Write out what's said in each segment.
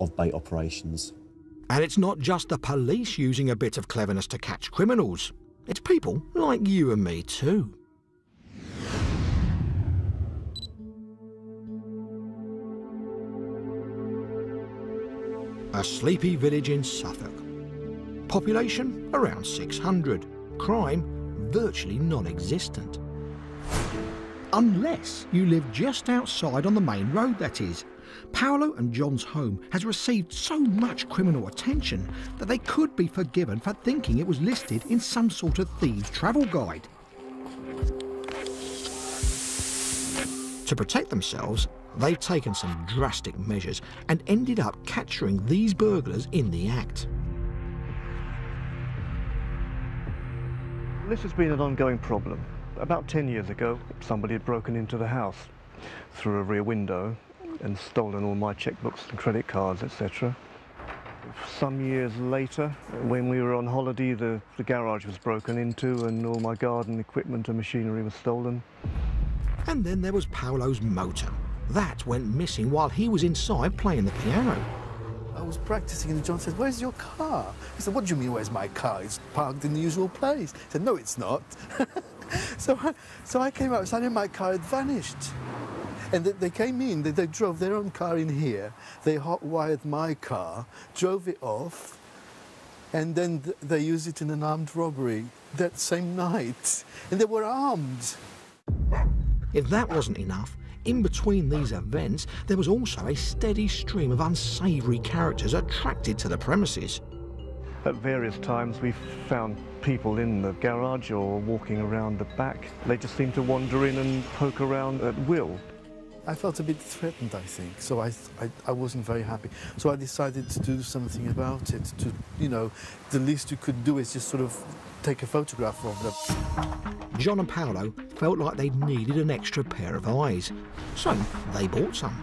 of bait operations. And it's not just the police using a bit of cleverness to catch criminals. It's people like you and me too. A sleepy village in Suffolk. Population around 600. Crime virtually non-existent. Unless you live just outside on the main road, that is. Paolo and John's home has received so much criminal attention that they could be forgiven for thinking it was listed in some sort of thieves' travel guide. To protect themselves, they've taken some drastic measures and ended up capturing these burglars in the act. This has been an ongoing problem. About 10 years ago, somebody had broken into the house through a rear window and stolen all my checkbooks and credit cards, etc. Some years later, when we were on holiday, the garage was broken into and all my garden equipment and machinery was stolen. And then there was Paolo's motor. That went missing while he was inside playing the piano. I was practicing and John said, "Where's your car?" I said, "What do you mean, where's my car? It's parked in the usual place." He said, "No, it's not." So I came out, and my car had vanished. And they came in, they drove their own car in here, they hot-wired my car, drove it off, and then they used it in an armed robbery that same night. And they were armed. If that wasn't enough, in between these events, there was also a steady stream of unsavoury characters attracted to the premises. At various times we've found people in the garage or walking around the back. They just seem to wander in and poke around at will. I felt a bit threatened, I think, so I wasn't very happy. So I decided to do something about it. The least you could do is just sort of take a photograph of them. John and Paolo felt like they needed an extra pair of eyes, so they bought some.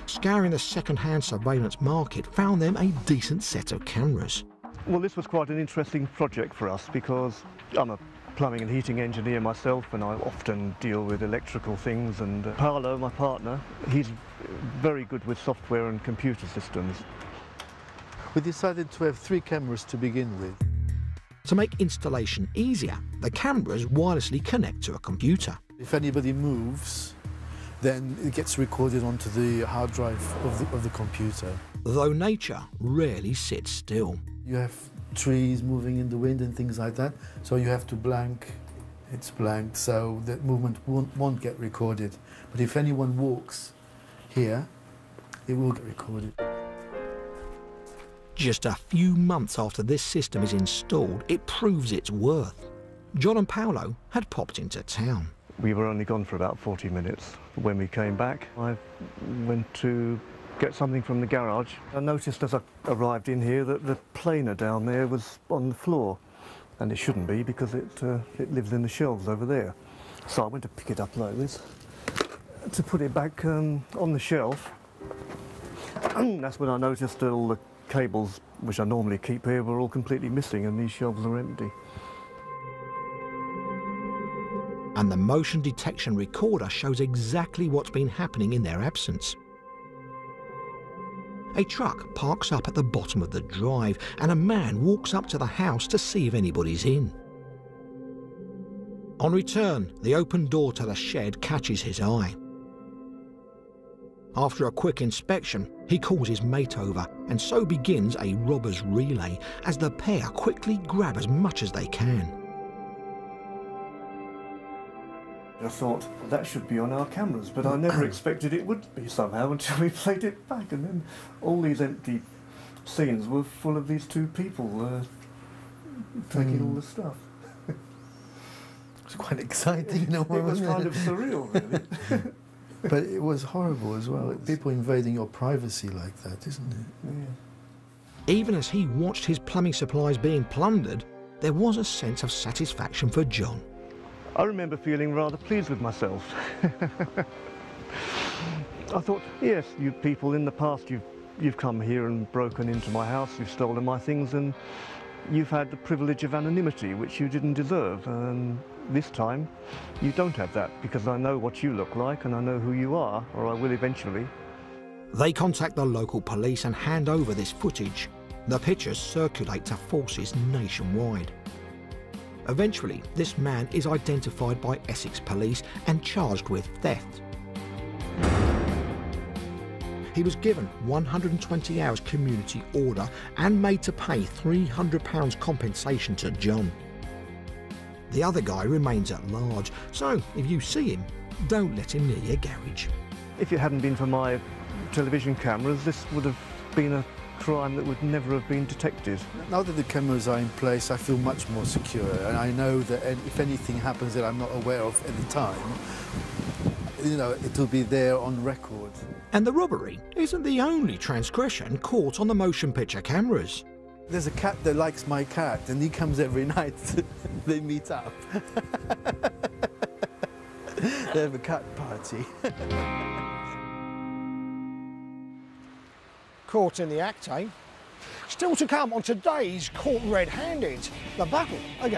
Scouring the second-hand surveillance market found them a decent set of cameras. Well, this was quite an interesting project for us because I'm a plumbing and heating engineer myself, and I often deal with electrical things, and Paolo, my partner, he's very good with software and computer systems. We decided to have 3 cameras to begin with. To make installation easier, the cameras wirelessly connect to a computer. If anybody moves, then it gets recorded onto the hard drive of the computer. Though nature rarely sits still. You have trees moving in the wind and things like that, so you have to blank. It's blanked, so that movement won't get recorded. But if anyone walks here, it will get recorded. Just a few months after this system is installed, it proves its worth. John and Paolo had popped into town. We were only gone for about 40 minutes. When we came back, I went to get something from the garage. I noticed as I arrived in here that the planer down there was on the floor, and it shouldn't be because it lives in the shelves over there. So I went to pick it up like this to put it back on the shelf. That's when I noticed that all the cables, which I normally keep here, were all completely missing and these shelves are empty. And the motion detection recorder shows exactly what's been happening in their absence. A truck parks up at the bottom of the drive and a man walks up to the house to see if anybody's in. On return, the open door to the shed catches his eye. After a quick inspection, he calls his mate over, and so begins a robber's relay as the pair quickly grab as much as they can. I thought, that should be on our cameras, but I never expected it would be somehow until we played it back, and then all these empty scenes were full of these 2 people taking all the stuff. It was quite exciting, you know. It was kind of surreal, really. But it was horrible as well. People invading your privacy like that, isn't it? Yeah. Even as he watched his plumbing supplies being plundered, there was a sense of satisfaction for John. I remember feeling rather pleased with myself. I thought, yes, you people in the past, you've come here and broken into my house, you've stolen my things, and you've had the privilege of anonymity, which you didn't deserve. And this time, you don't have that, because I know what you look like and I know who you are, or I will eventually. They contact the local police and hand over this footage. The pictures circulate to forces nationwide. Eventually, this man is identified by Essex police and charged with theft. He was given 120 hours community order and made to pay £300 compensation to John. The other guy remains at large, so if you see him, don't let him near your garage. If it hadn't been for my television cameras, this would have been a crime that would never have been detected. Now that the cameras are in place, I feel much more secure, and I know that if anything happens that I'm not aware of at the time, you know, it will be there on record. And the robbery isn't the only transgression caught on the motion picture cameras. There's a cat that likes my cat, and he comes every night. They meet up. They have a cat party. Caught in the act, eh? Still to come on today's Caught Red-Handed, the battle against